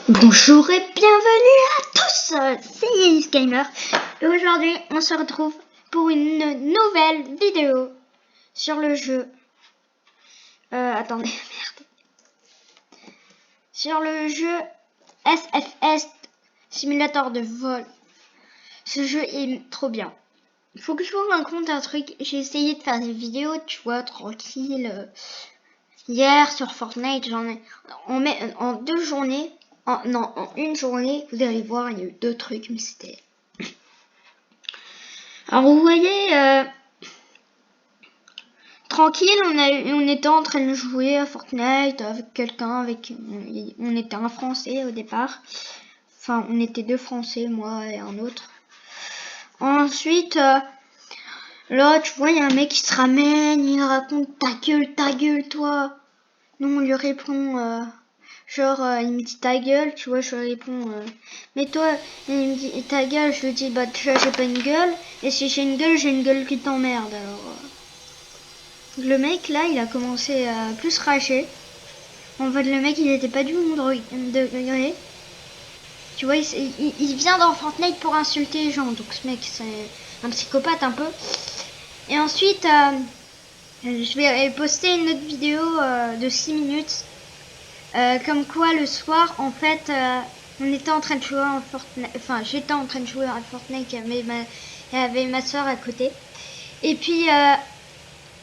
Bonjour et bienvenue à tous, c'est Yanis Gamer et aujourd'hui on se retrouve pour une nouvelle vidéo sur le jeu. Attendez, merde. Sur le jeu SFS Simulator de vol. Ce jeu est trop bien. Il faut que je vous raconte un truc. J'ai essayé de faire des vidéos, tu vois, tranquille. Hier sur Fortnite, j'en ai en 2 journées. En une journée, vous allez voir, il y a eu 2 trucs, mais c'était... Alors vous voyez, tranquille, on était en train de jouer à Fortnite avec quelqu'un, on était un Français au départ. Enfin, on était 2 Français, moi et un autre. Ensuite, là, tu vois, il y a un mec qui se ramène, il raconte ta gueule, toi. Nous, on lui répond... Genre, il me dit ta gueule, tu vois, je lui réponds, mais toi, il me dit ta gueule, je lui dis, bah, déjà, j'ai pas une gueule, et si j'ai une gueule qui t'emmerde, alors. Le mec, là, il a commencé à plus rager. En fait, le mec, il était pas du bon degré. Tu vois, il vient dans Fortnite pour insulter les gens, donc ce mec, c'est un psychopathe un peu. Et ensuite, je vais poster une autre vidéo de 6 minutes. Comme quoi le soir en fait on était en train de jouer en Fortnite, enfin j'étais en train de jouer à Fortnite, il y avait ma soeur à côté et puis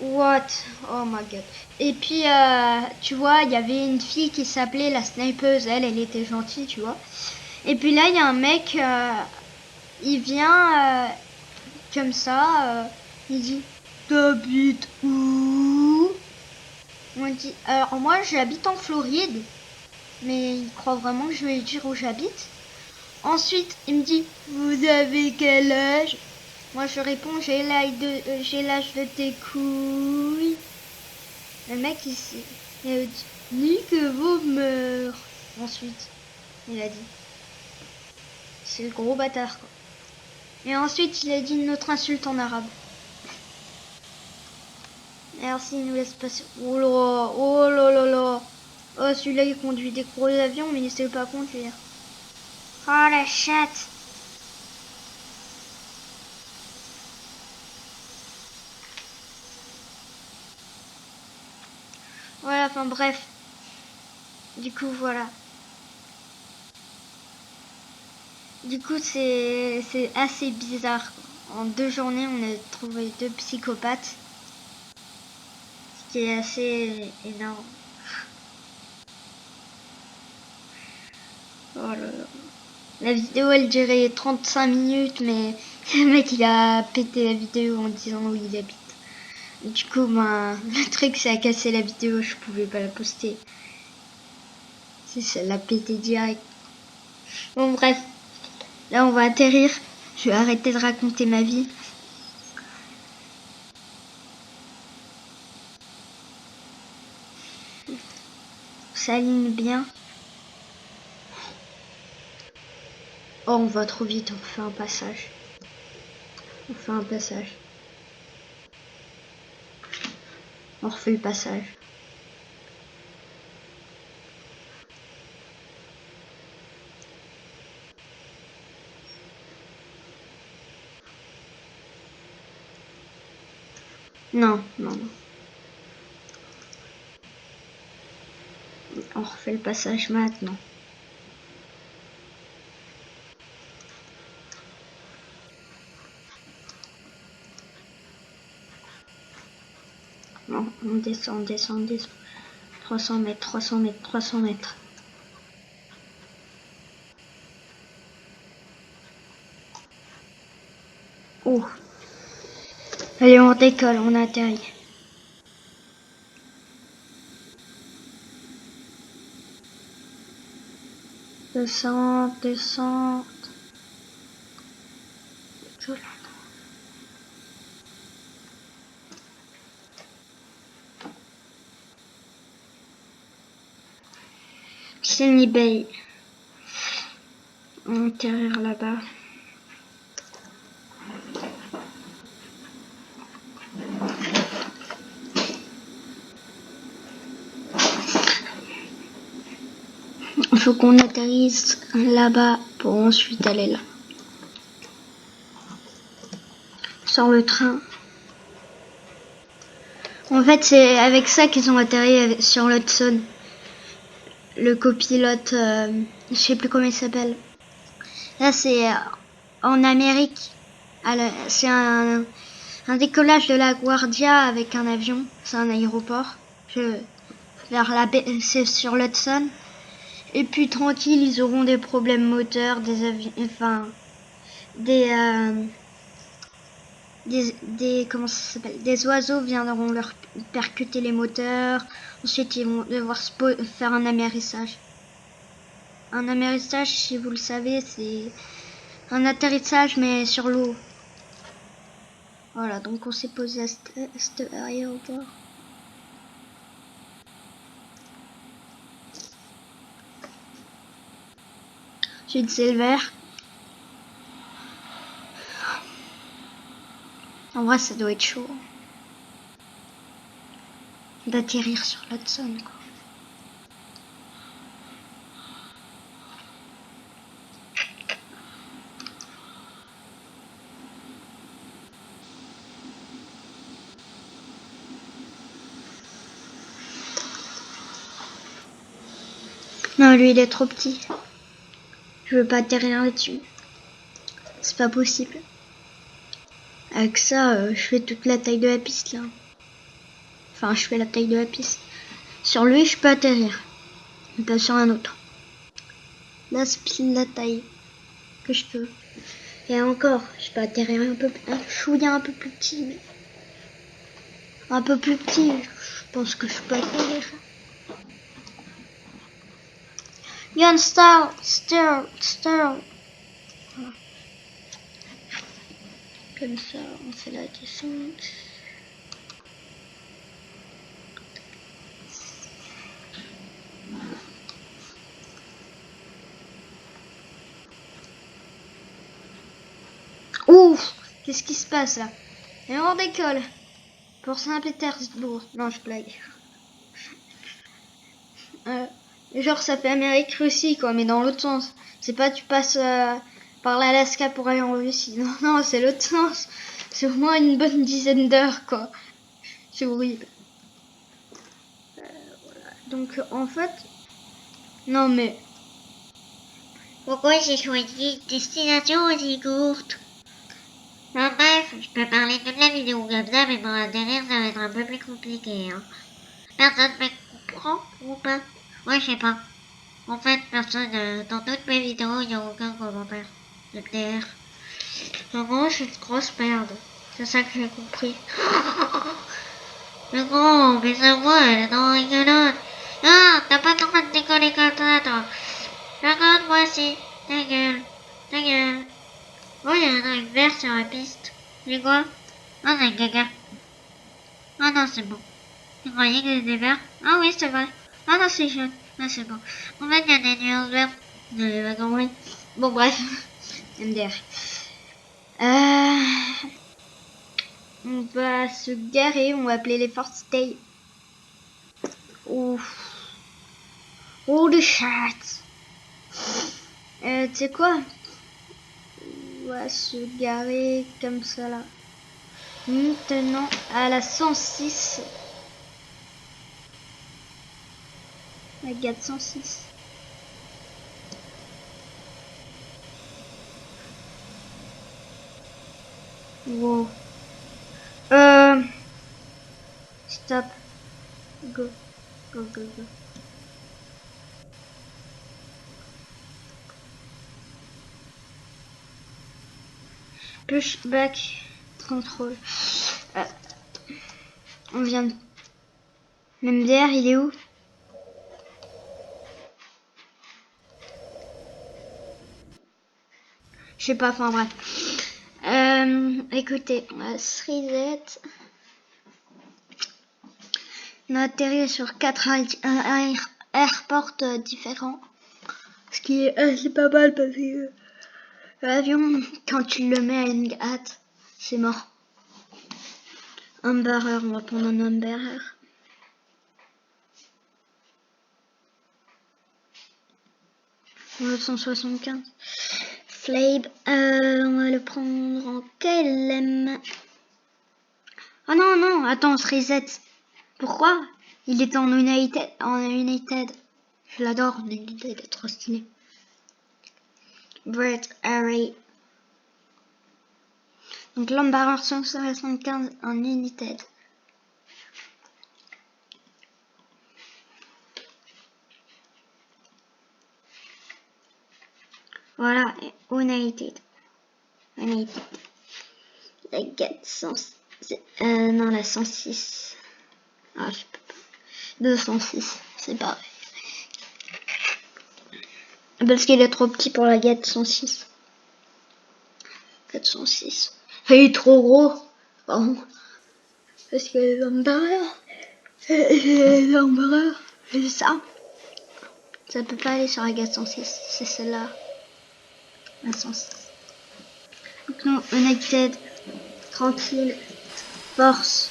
what, oh my god, et puis tu vois il y avait une fille qui s'appelait la snipeuse, elle était gentille, tu vois, et puis là il y a un mec, il vient comme ça, il dit t'habites où? On dit alors moi j'habite en Floride. Mais il croit vraiment que je vais lui dire où j'habite. Ensuite, il me dit, vous avez quel âge? Moi, je réponds, j'ai l'âge de tes couilles. Le mec, il a dit, nique vos mœurs. Ensuite, il a dit, c'est le gros bâtard, quoi. Et ensuite, il a dit une autre insulte en arabe. Merci, il nous laisse passer. Oh là là là. Oh, celui-là, il conduit des gros avions, mais il ne sait pas conduire. Oh la chatte. Voilà, enfin bref. Du coup, voilà. Du coup, c'est assez bizarre, quoi. En 2 journées, on a trouvé 2 psychopathes. Ce qui est assez énorme. Oh là là. La vidéo, elle durait 35 minutes, mais le mec, il a pété la vidéo en disant où il habite. Et du coup, ben, le truc, c'est à casser la vidéo, je pouvais pas la poster. Si ça l'a pété direct. Bon, bref. Là, on va atterrir. Je vais arrêter de raconter ma vie. Ça aligne bien. Oh, on va trop vite, on fait un passage. On fait un passage. On refait le passage. Non, non, non. On refait le passage maintenant. Non, on descend, on descend, on descend. 300 mètres, 300 mètres, 300 mètres. Oh. Allez, on décolle, on atterrit. Descente, descente. Sunny Bay. On va atterrir là-bas. Il faut qu'on atterrisse là-bas pour ensuite aller là. Sur le train. En fait, c'est avec ça qu'ils ont atterri sur l'Hudson. Le copilote, je sais plus comment il s'appelle. Là, c'est en Amérique. C'est un décollage de la Guardia avec un avion. C'est un aéroport. Vers la baie, c'est sur l'Hudson. Et puis tranquille, ils auront des problèmes moteurs, des avions, enfin comment ça s'appelle, des oiseaux viendront leur percuter les moteurs. Ensuite, ils vont devoir faire un amérissage. Un amérissage, si vous le savez, c'est un atterrissage mais sur l'eau. Voilà, donc on s'est posé à cet aéroport. Ensuite, c'est le vert. En vrai, ça doit être chaud d'atterrir sur l'Hudson, quoi. Non, lui, il est trop petit. Je veux pas atterrir là-dessus. C'est pas possible. Avec ça, je fais toute la taille de la piste, là. Enfin, je fais la taille de la piste. Sur lui, je peux atterrir. Mais pas sur un autre. Là, c'est pile la taille que je peux. Et encore, je peux atterrir un chouïa un peu plus petit. Mais un peu plus petit, je pense que je peux atterrir. Yann, start. Comme ça, on fait la descente. Ouf, qu'est-ce qui se passe là? Et on décolle pour Saint-Pétersbourg. Non, je blague. Genre ça fait Amérique-Russie quoi, mais dans l'autre sens. C'est pas tu passes par l'Alaska pour aller en Russie. Non, non, c'est l'autre sens. C'est au moins une bonne dizaine d'heures quoi. C'est horrible. Voilà. Donc en fait, non mais Pourquoi j'ai choisi destination aussi courte? Non, bref, je peux parler toute la vidéo comme ça, mais pour atterrir, ça va être un peu plus compliqué. Hein. Personne me comprend ou pas? Ouais, je sais pas. En fait, personne, dans toutes mes vidéos, il n'y a aucun commentaire. C'est clair. En gros, je suis une grosse merde. C'est ça que j'ai compris. Le gros, mais sa voix, elle est dans rigolote. Ah, t'as pas le droit de décoller comme ça, toi. Regarde-moi si. Ta gueule. Ta gueule. Oh, il y a un truc vert sur la piste. C'est quoi? Ah, c'est caca. Ah non, c'est bon. Tu croyais que c'était vert? Ah oui, c'est vrai. Ah non, c'est jaune. Ah, c'est bon. En fait, il y a des nuances vertes. Vous n'avez pas compris. bon bref, MDR. Euh, on va se garer, on va appeler les Fort Stay. Ouf. Holy shit. Tu sais quoi? On va se garer comme ça là. Maintenant à la 106. La gare 106. Wow. Stop. Go. Go, go, go. Pushback control. On vient de... MDR, il est où? Je sais pas, enfin bref. Écoutez, on va se reset. On a atterri sur 4 airports différents. Ce qui est assez pas mal parce que l'avion, quand tu le mets à une hâte, c'est mort. Amber Heard, on va prendre un Amber Heard. 175. Flabe, on va le prendre en KLM. Oh non, non, attends, on se reset. Pourquoi? Il est en United. Je l'adore, United, il est trop stylé. Brett Harry. Donc l'embarras 175 en United. Voilà, United. La 400. Non, la 106. Ah, je peux pas. 206, c'est pareil. Parce qu'il est trop petit pour la GAT 106. 406. Il est trop gros. Pardon. Parce que l'embarras. C'est ça. Ça peut pas aller sur la GAT 106. C'est celle-là. La 106. Donc non, United. Tranquille. Force.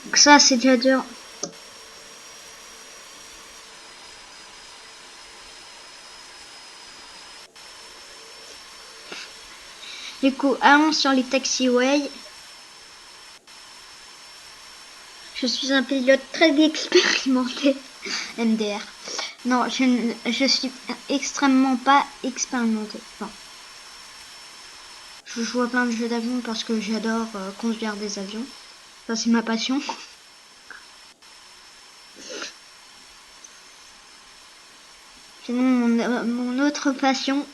Donc ça, c'est déjà dur. Du coup, allons sur les taxiways. Je suis un pilote très expérimenté. MDR. Non, je suis extrêmement pas expérimenté. Enfin, je joue à plein de jeux d'avion parce que j'adore conduire des avions. Ça, c'est ma passion. Sinon, mon autre passion,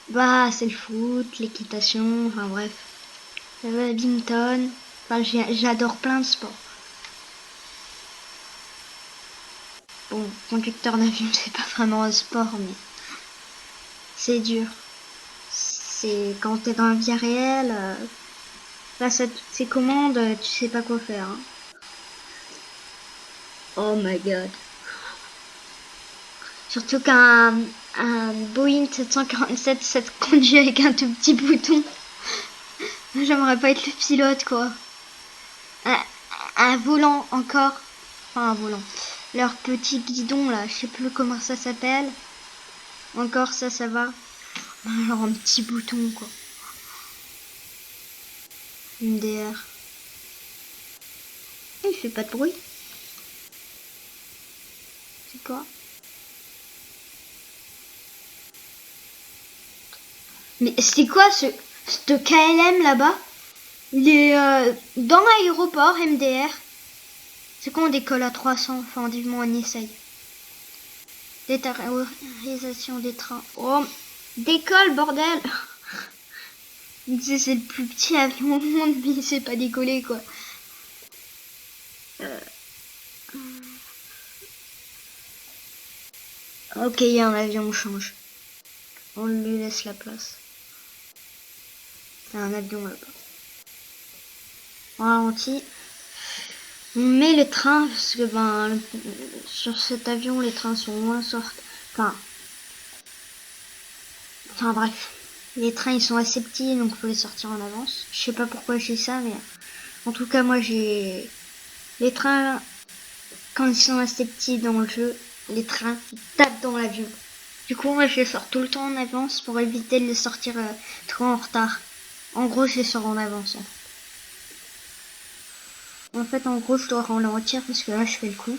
bah, c'est le foot, l'équitation, enfin bref. Le badminton. Enfin, j'adore plein de sports. Bon, conducteur d'avion, c'est pas vraiment un sport, mais c'est dur. C'est quand t'es dans la vie réelle, face à toutes ces commandes, tu sais pas quoi faire. Hein. Oh my god. Surtout qu'un Boeing 747 ça te conduit avec un tout petit bouton. J'aimerais pas être le pilote quoi. Un volant encore. Enfin un volant. Leur petit guidon là, je sais plus comment ça s'appelle. Encore ça va. Genre un petit bouton quoi. Une DR. Il fait pas de bruit. C'est quoi? Mais c'est quoi ce KLM là-bas? Il est dans l'aéroport MDR. C'est quand on décolle à 300? Enfin, du moins on essaye. Déterrorisation des trains. Oh, décolle bordel. C'est le plus petit avion au monde, mais il sait pas décoller quoi. Ok, il y a un avion, on change. On lui laisse la place. Il y a un avion là-bas. On ralentit. On met le train parce que sur cet avion les trains sont moins sortis. Enfin bref. Les trains ils sont assez petits donc faut les sortir en avance. Je sais pas pourquoi j'ai ça mais en tout cas moi j'ai les trains quand ils sont assez petits dans le jeu, les trains ils tapent dans l'avion. Du coup moi je les sors tout le temps en avance pour éviter de les sortir trop en retard. En gros je les sors en avance. En fait, en gros, je dois ralentir parce que là, je fais le coup.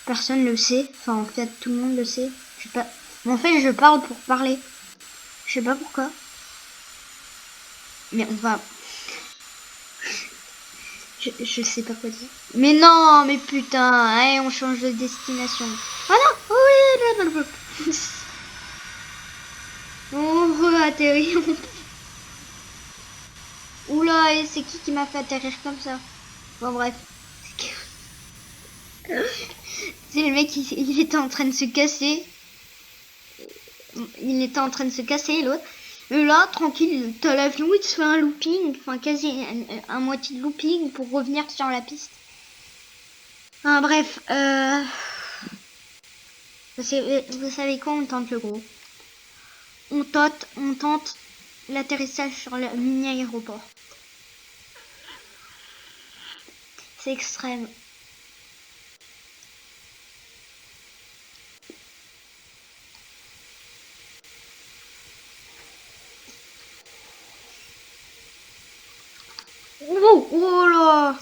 Personne le sait. Enfin, en fait, tout le monde le sait. Je sais pas. Mais en fait, je parle pour parler. Je sais pas pourquoi. Mais on va. Je sais pas quoi dire. Mais non, mais putain. Allez, on change de destination. Ah non. Oui. On atterrit. Oula, et c'est qui m'a fait atterrir comme ça? Bon, bref. C'est le mec, il était en train de se casser. Il était en train de se casser, l'autre. Et là, tranquille, t'as l'avion, il se fait un looping, enfin quasi un moitié de looping pour revenir sur la piste. Enfin, bref, vous savez quoi, on tente le gros. On tente l'atterrissage sur le mini-aéroport. C'est extrême. Oh, oh là.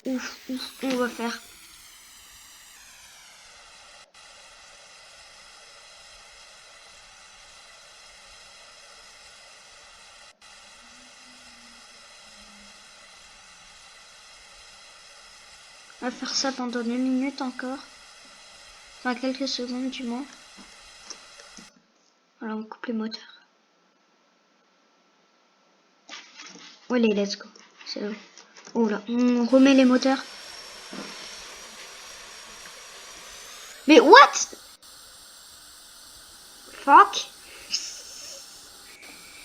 Ouf, ouf, on va faire. On va faire ça pendant 2 minutes encore. Enfin, quelques secondes du moins. Voilà, on coupe les moteurs. Allez, let's go. C'est bon. Oh là, on remet les moteurs. Mais what? Fuck.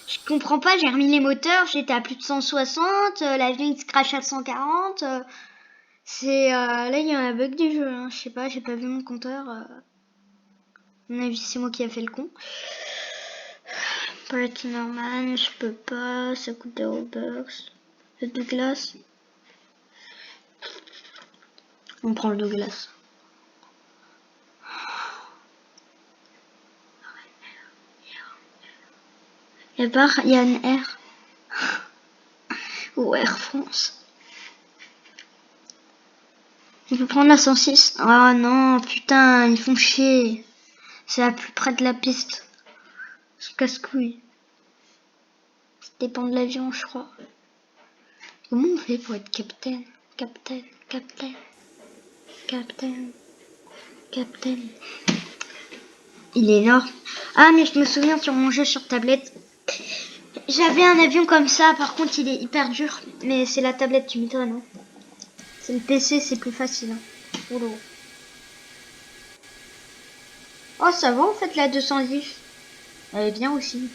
Je comprends pas, j'ai remis les moteurs, j'étais à plus de 160, l'avion se crache à 140. Là, il y a un bug du jeu, hein. Je sais pas, j'ai pas vu mon compteur. À mon avis, c'est moi qui a fait le con. Party normal, je peux pas, ça coûte des Robux. Le Douglas. On prend le Douglas. Et par, il y a une Air. Ou Air France. On peut prendre la 106. Oh non, putain, ils font chier. C'est la plus près de la piste. Je casse-couille. Ça dépend de l'avion, je crois. Comment on fait pour être capitaine? Capitaine, capitaine, capitaine, capitaine. Il est énorme. Ah, mais je me souviens sur mon jeu sur tablette. J'avais un avion comme ça, par contre il est hyper dur. Mais c'est la tablette, tu m'étonnes. Hein. C'est le PC, c'est plus facile. Hein. Oh, oh, ça va en fait la 210. Elle est bien aussi.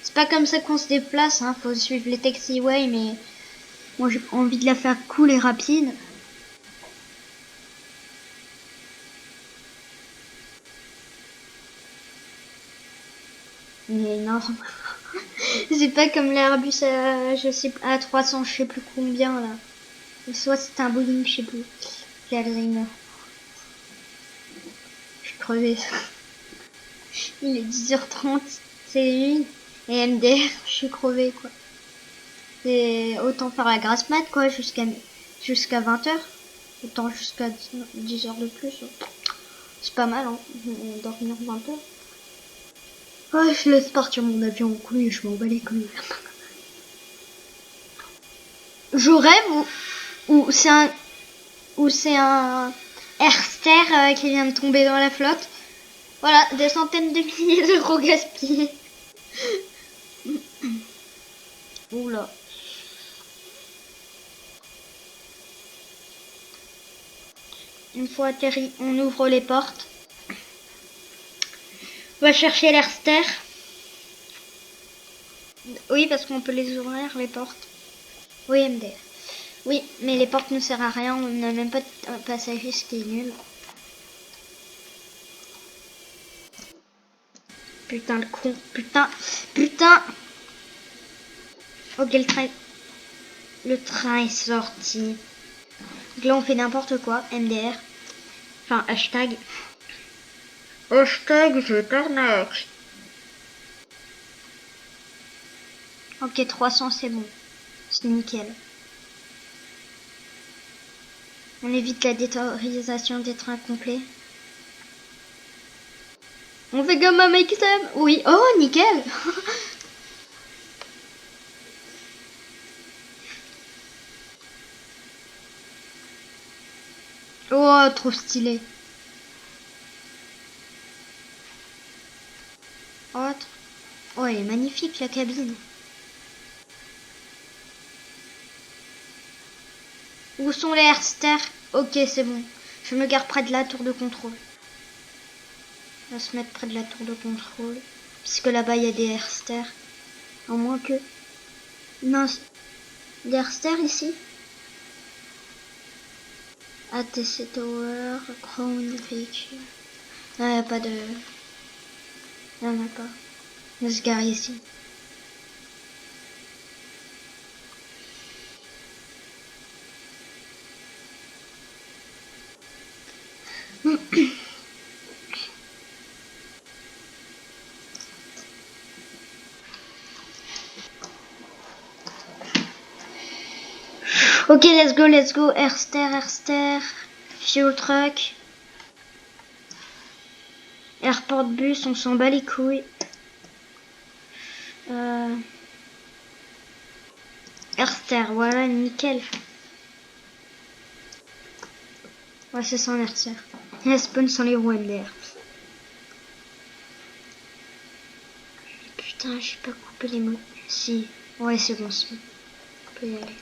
C'est pas comme ça qu'on se déplace, hein. Faut suivre les taxiways, mais moi j'ai envie de la faire cool et rapide. Il est énorme. C'est pas comme l'Airbus à 300, je sais plus combien là. Soit c'est un Boeing, je sais plus. L'Alzheimer. Je suis crevée. Il est 10h30, c'est une. Et MDR, je suis crevée quoi. Et autant faire la grasse mat quoi, jusqu'à 20h. Autant jusqu'à 10h de plus. C'est pas mal, hein. Dormir 20h. Oh, je laisse partir mon avion en couille, je m'en bats les couilles. Je rêve ou c'est un Airster qui vient de tomber dans la flotte. Voilà, des centaines de milliers d'euros gaspillés. Oula. Une fois atterri, on ouvre les portes. On va chercher l'Airster. Oui, parce qu'on peut les ouvrir, les portes. Oui, MDR. Oui, mais les portes ne servent à rien, on n'a même pas de passager, ce qui est nul. Putain, le con. Putain. Putain. Ok, le train est sorti. Donc là, on fait n'importe quoi. MDR. Enfin, hashtag. Hashtag, je t'arnaque. Ok, 300, c'est bon. C'est nickel. On évite la détériorisation des trains complets. On fait comme un mec t'aime. Oui. Oh, nickel. Oh, trop stylé. Autre. Oh, elle est magnifique la cabine. Où sont les Airsters? Ok, c'est bon. Je me garde près de la tour de contrôle. On va se mettre près de la tour de contrôle. Puisque là-bas, il y a des Airsters. À moins que... Non, des Airsters ici. ATC Tower, Crown Véhicule. Non, il n'y a pas de... Il n'y en a pas. On va se garer ici. Ok, let's go. Airster. Fuel truck. Airport bus, on s'en bat les couilles. Airster, voilà, nickel. Ouais, c'est ça un Airster. Il spawn sans les roues MDR. Putain, j'ai pas coupé les mots. Si. Ouais, c'est bon, c'est bon. On peut y aller.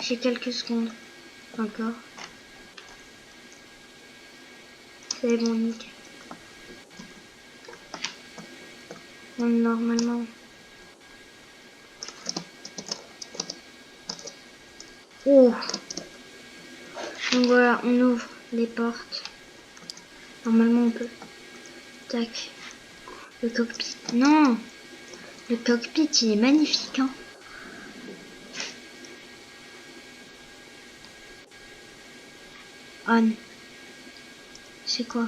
J'ai quelques secondes. Encore. C'est bon, nickel. Bon, normalement. Oh. Donc voilà, on ouvre les portes. Normalement, on peut. Tac. Le cockpit. Non. Le cockpit, il est magnifique, hein. On. C'est quoi?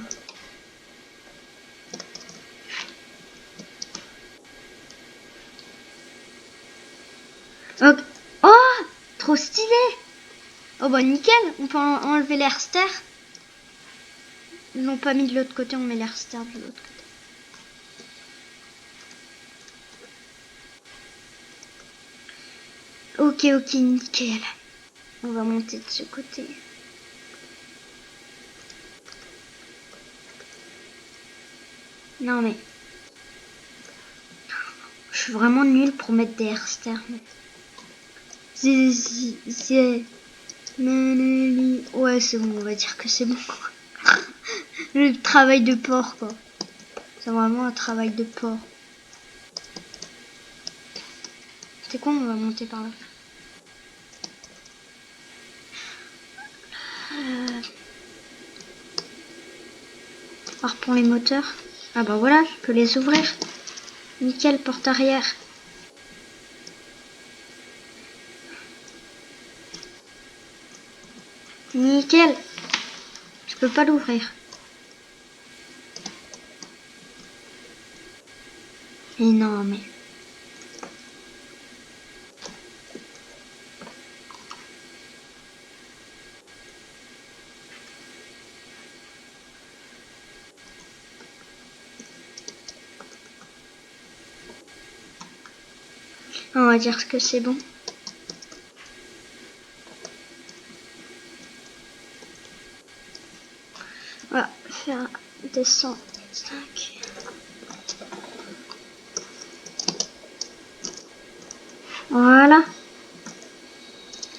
Oh, trop stylé. Oh bah nickel, on peut enlever l'Airster. Ils l'ont pas mis de l'autre côté, on met l'Airster de l'autre côté. Ok, nickel. On va monter de ce côté. Non mais... Je suis vraiment nulle pour mettre des Airster. Ouais, c'est bon, on va dire que c'est bon. Le travail de porc, quoi. C'est vraiment un travail de porc. C'est quoi, on va monter par là. Alors pour les moteurs. Ah bah voilà, je peux les ouvrir. Nickel, porte arrière. Nickel. Je peux pas l'ouvrir. Mais non, mais... On va dire que c'est bon. On va faire descendre 5. Voilà.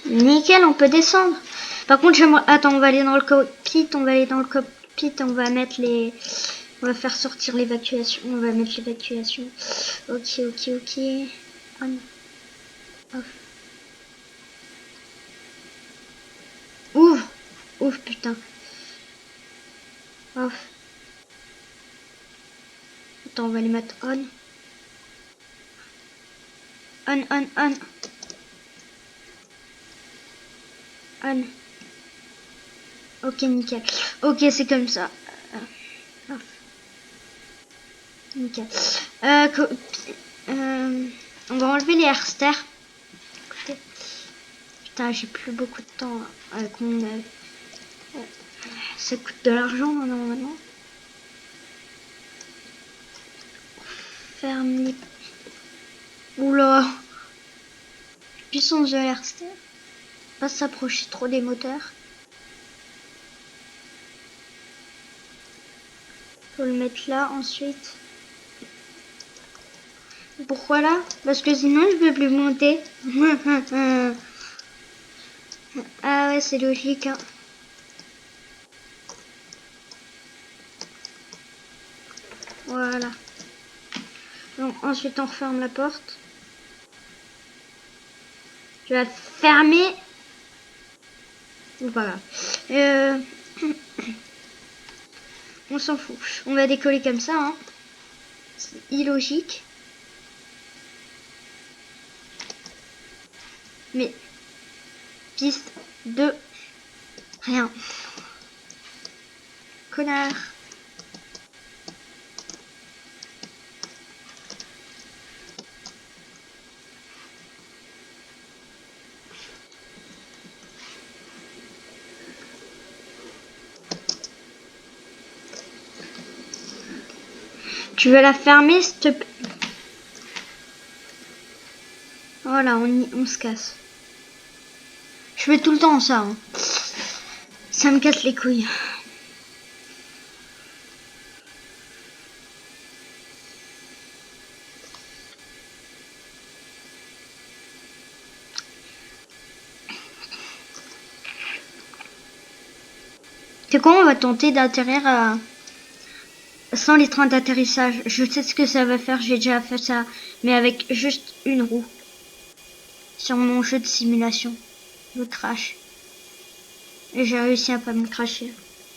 Nickel, on peut descendre. Par contre, j'aimerais... Attends, on va aller dans le cockpit. On va mettre les... On va faire sortir l'évacuation. On va mettre l'évacuation. Ok. On. Off. Ouvre, putain. Off. Attends, on va les mettre on. On. Ok, nickel. Ok, c'est comme ça. Nickel. On va enlever les Airster. Putain, j'ai plus beaucoup de temps avec mon... ça coûte de l'argent normalement. Ferme les... Oula. Puissance de l'Airster. Pas s'approcher trop des moteurs. Faut le mettre là ensuite. Pourquoi là? Parce que sinon je peux plus monter. Ah ouais, c'est logique, hein. Voilà. Donc ensuite on referme la porte. Je vais la fermer. Pas grave. On s'en fout. On va décoller comme ça, hein. C'est illogique. Mais piste de rien. Connard. Tu veux la fermer, s'il te plaît? Voilà, on se casse. Je fais tout le temps ça. Hein. Ça me casse les couilles. C'est quoi, on va tenter d'atterrir sans les trains d'atterrissage. Je sais ce que ça va faire, j'ai déjà fait ça, mais avec juste une roue. Sur mon jeu de simulation, le crash. Et j'ai réussi à pas me crasher.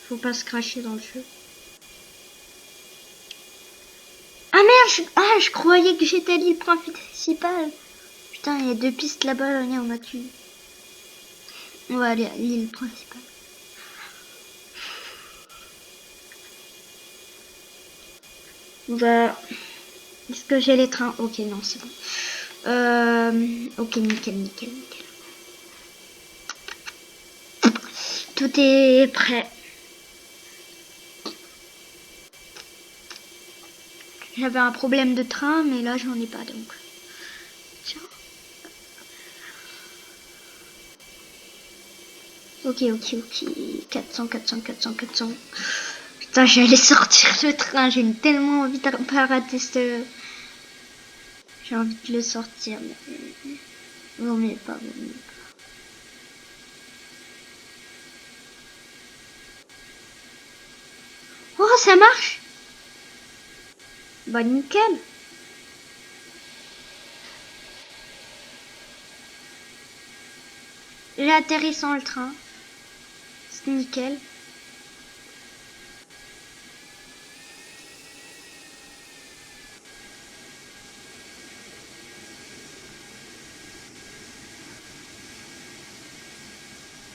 Faut pas se cracher dans le jeu. Ah merde, je croyais que j'étais à l'île principale. Putain, il y a 2 pistes là-bas, on m'a tué. On va aller à l'île principale. Bah, est-ce que j'ai les trains? Ok, non, c'est bon. Ok, nickel. Tout est prêt. J'avais un problème de train, mais là, j'en ai pas, donc. Tiens. Ok. 400. Putain, j'allais sortir le train. J'ai tellement envie de pas rater ce... J'ai envie de le sortir, mais... Vaut mieux pas. Oh, ça marche! Bah, nickel! J'ai atterri sans le train. C'est nickel.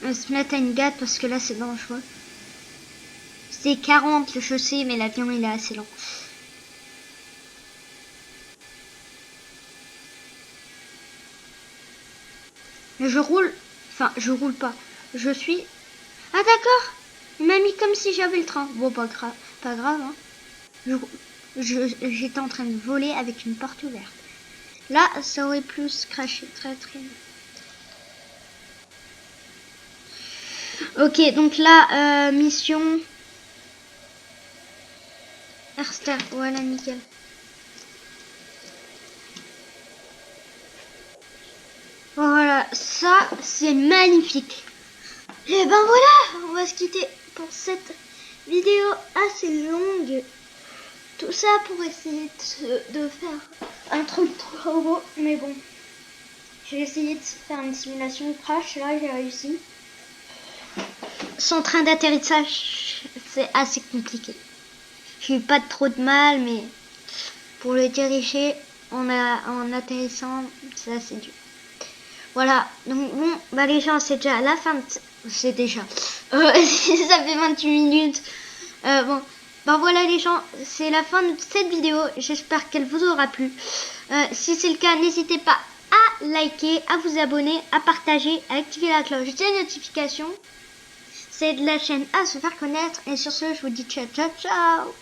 On va se mettre à une gâte parce que là c'est dangereux. C'est 40 le chaussée, mais l'avion il est assez lent. Je roule. Enfin, je roule pas. Je suis... Ah d'accord. Il m'a mis comme si j'avais le train. Bon, pas grave, hein. J'étais en train de voler avec une porte ouverte. Là, ça aurait pu se cracher très bien. Ok, donc là, mission... Airster, voilà, nickel. Voilà, ça, c'est magnifique. Et ben voilà, on va se quitter pour cette vidéo assez longue. Tout ça pour essayer de faire un truc trop beau. Mais bon, j'ai essayé de faire une simulation de crash. Là, j'ai réussi. Son train d'atterrissage, c'est assez compliqué. J'ai eu pas trop de mal, mais pour le diriger en atterrissant, c'est assez dur. Voilà, donc bon, bah les gens, c'est déjà la fin de... C'est déjà... ça fait 28 minutes. Bon, bah voilà les gens, c'est la fin de cette vidéo. J'espère qu'elle vous aura plu. Si c'est le cas, n'hésitez pas à liker, à vous abonner, à partager, à activer la cloche des notifications. C'est de la chaîne à se faire connaître. Et sur ce, je vous dis ciao.